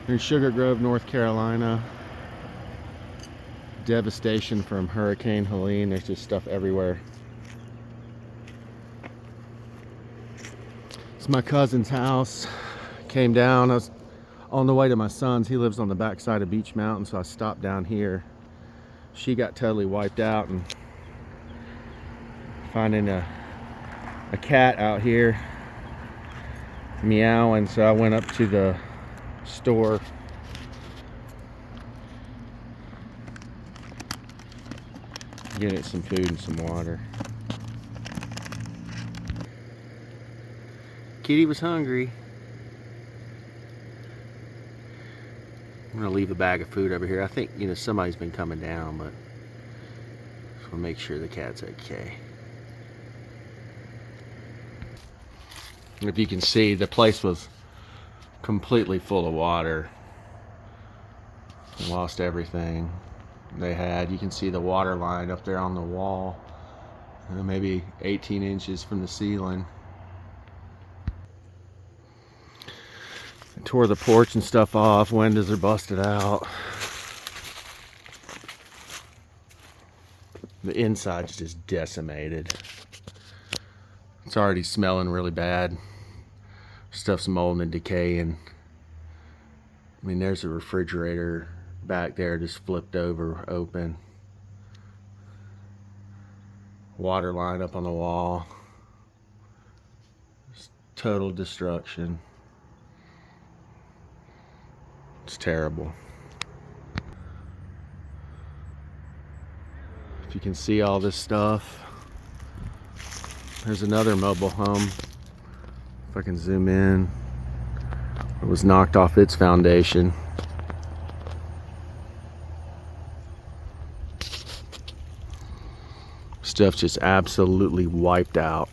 In Sugar Grove, North Carolina. Devastation from Hurricane Helene. There's just stuff everywhere. It's my cousin's house. Came down. I was on the way to my son's. He lives on the backside of Beach Mountain, so I stopped down here. She got totally wiped out, and finding a cat out here meowing, so I went up to the store. Get it some food and some water. Kitty was hungry. I'm gonna leave a bag of food over here. I think, you know, somebody's been coming down, but just wanna make sure the cat's okay. And if you can see, the place was completely full of water. Lost everything they had. You can see the water line up there on the wall, maybe 18 inches from the ceiling. I tore the porch and stuff off. Windows are busted out. The inside's just decimated. It's already smelling really bad. Stuff's molding and decaying. I mean, there's a refrigerator back there just flipped over, open. Water line up on the wall. Just total destruction. It's terrible. If you can see all this stuff, there's another mobile home. If I can zoom in, it was knocked off its foundation. Stuff just absolutely wiped out.